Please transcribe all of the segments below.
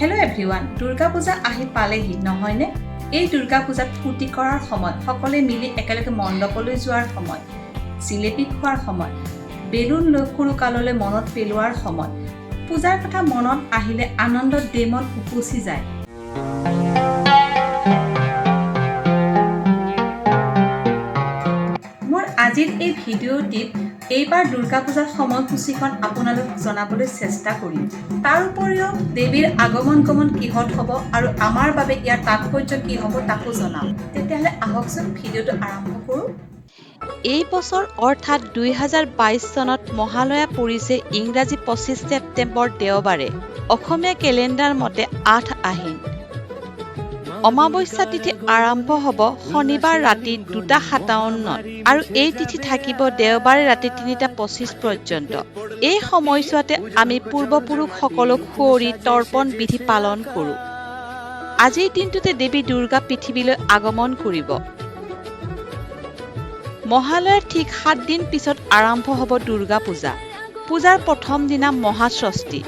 Hello everyone, Durga Puja ahi palehi নহয়নে? এই দুৰ্গা পূজাত ফূৰ্তি কৰাৰ সময়, সকলে মিলি একেলগে মণ্ডপলৈ যোৱাৰ সময়, জিলেপি খোৱাৰ সময়, বেলুন লৈ সৰু কাললৈ মনত পেলোৱাৰ সময়। পূজাৰ কথা মনত আহিলে আনন্দত দেমন উপচি যায়। মোৰ আজিৰ এই ভিডিঅ'টিত এইবাৰ দুৰ্গা পূজাৰ সময়সূচীখন আপোনালোক জনাবলৈ চেষ্টা কৰিম। তাৰ উপৰিও দেৱীৰ আগমন গমন কিহত হ'ব আৰু আমাৰ বাবে ইয়াৰ তাৎপৰ্য কি হ'ব তাকো জনাম। তেতিয়াহ'লে আহকচোন ভিডিঅ'টো আৰম্ভ কৰোঁ। এই বছৰ অৰ্থাৎ 2022 চনত মহালয়া পৰিছে ইংৰাজী 25 ছেপ্টেম্বৰ দেওবাৰে, অসমীয়া কেলেণ্ডাৰ মতে 8 আহিন। অমাৱস্যা তিথি আৰম্ভ হ'ব শনিবাৰ ৰাতি 2:57 আৰু এই তিথি থাকিব দেওবাৰে ৰাতি 3:25 পৰ্যন্ত। এই সময়ছোৱাতে আমি পূৰ্বপুৰুষসকলক সুঁৱৰি তৰ্পণ বিধি পালন কৰোঁ। আজিৰ দিনটোতে দেৱী দুৰ্গা পৃথিৱীলৈ আগমন কৰিব। মহালয়াৰ ঠিক 7 দিন পিছত আৰম্ভ হ'ব দুৰ্গা পূজা। পূজাৰ প্ৰথম দিনা মহাষষ্ঠী।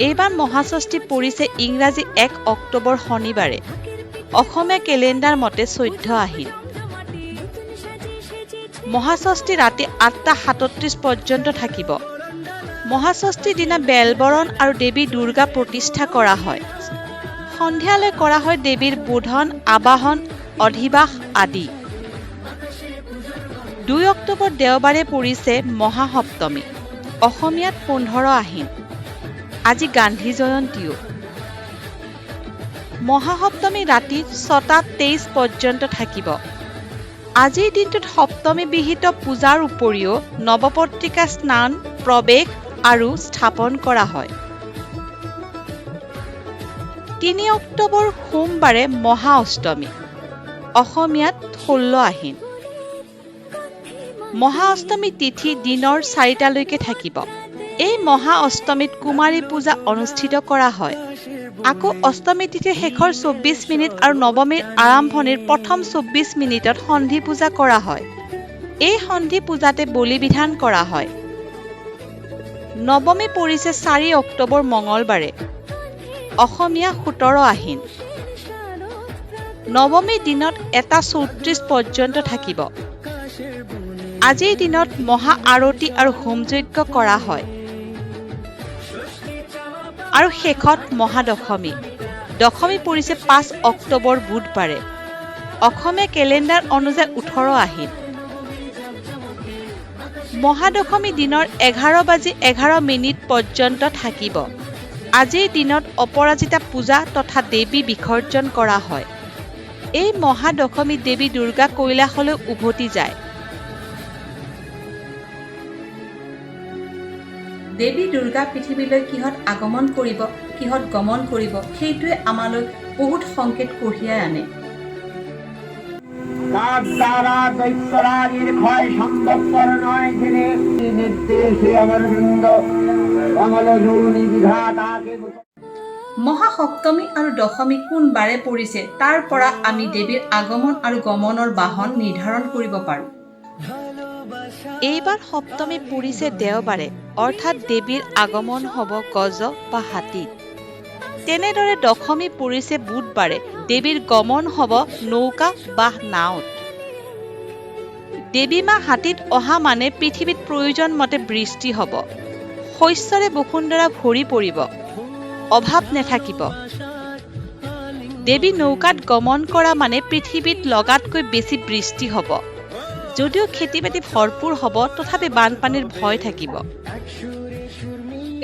এইবাৰ মহাষষ্ঠী পৰিছে ইংৰাজী 1 অক্টোবৰ শনিবাৰে, অসমীয়া কেলেণ্ডাৰ মতে 14 আহিন। মহাষষ্ঠী ৰাতি 8:37 পৰ্যন্ত থাকিব। মহাষষ্ঠীৰ দিনা বেলবৰণ আৰু দেৱী দুৰ্গা প্ৰতিষ্ঠা কৰা হয়। সন্ধিয়ালৈ কৰা হয় দেৱীৰ বোধন, আবাহন, অধিবাস আদি। 2 অক্টোবৰ দেওবাৰে পৰিছে মহাসপ্তমী, অসমীয়াত 15 আহিন। আজি গান্ধী জয়ন্তীও। মহাসপ্তমী ৰাতি 6:23 পৰ্যন্ত থাকিব। আজিৰ দিনটোত সপ্তমী বিহিত পূজাৰ উপৰিও নৱপত্ৰিকা স্নান, প্ৰৱেশ আৰু স্থাপন কৰা হয়। 3 অক্টোবৰ সোমবাৰে মহা অষ্টমী, অসমীয়াত 16 আহিন। মহা অষ্টমী তিথি দিনৰ 4টালৈকে থাকিব। এই মহা অষ্টমীত কুমাৰী পূজা অনুষ্ঠিত কৰা হয়। আকৌ অষ্টমী তিথিৰ শেষৰ 24 মিনিট আৰু নৱমীৰ আৰম্ভণিৰ প্ৰথম 24 মিনিটত সন্ধি পূজা কৰা হয়। এই সন্ধি পূজাতে বলি বিধান কৰা হয়। নৱমী পৰিছে 4 অক্টোবৰ মঙলবাৰে, অসমীয়া 17 আহিন। নৱমীৰ দিনত 1:34 পৰ্যন্ত থাকিব। আজিৰ দিনত মহা আৰতি আৰু হোম যজ্ঞ কৰা হয়। আৰু শেষত মহাদশমী। দশমী পৰিছে 5 অক্টোবৰ বুধবাৰে, অসমীয়া কেলেণ্ডাৰ অনুযায়ী 18 আহিন। মহাদশমী দিনৰ 11:11 পৰ্যন্ত থাকিব। আজিৰ দিনত অপৰাজিতা পূজা তথা দেৱী বিসৰ্জন কৰা হয়। এই মহাদশমী দেৱী দুৰ্গা কৈলাসলৈ উভতি যায়। দেৱী দুৰ্গা পৃথিৱীলৈ কিহত আগমন কৰিব, কিহত গমন কৰিব, সেইটোৱে আমালৈ বহুত সংকেত কঢ়িয়াই আনে। মহাসপ্তমী আৰু দশমী কোন বাৰে পৰিছে তাৰ পৰা আমি দেৱীৰ আগমন আৰু গমনৰ বাহন নিৰ্ধাৰণ কৰিব পাৰোঁ। এইবাৰ সপ্তমী পৰিছে দেওবাৰে, অৰ্থাৎ দেৱীৰ আগমন হ'ব গজ বা হাতীত। তেনেদৰে দশমী পৰিছে বুধবাৰে, দেৱীৰ গমন হ'ব নৌকা বা নাওত। দেৱী মা হাতীত অহা মানে পৃথিৱীত প্ৰয়োজন মতে বৃষ্টি হ'ব, শস্যৰে বসুন্ধৰা ভৰি পৰিব, অভাৱ নাথাকিব। দেৱী নৌকাত গমন কৰা মানে পৃথিৱীত লগাতকৈ বেছি বৃষ্টি হ'ব। যদিও খেতি বাতি ভৰপূৰ হ'ব, তথাপি বানপানীৰ ভয় থাকিব।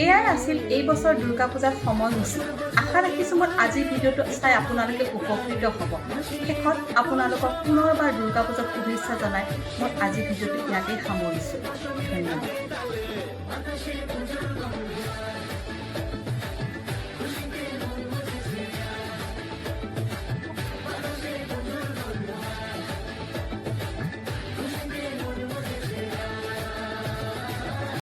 এয়াই আছিল এই বছৰ দুৰ্গা পূজাৰ সময়সূচী। আশা ৰাখিছোঁ মই আজিৰ ভিডিঅ'টো চাই আপোনালোকে উপকৃত হ'ব। শেষত আপোনালোকক পুনৰবাৰ দুৰ্গা পূজাৰ শুভেচ্ছা জনাই মই আজিৰ ভিডিঅ'টো ইয়াতে সামৰিছোঁ। ধন্যবাদ।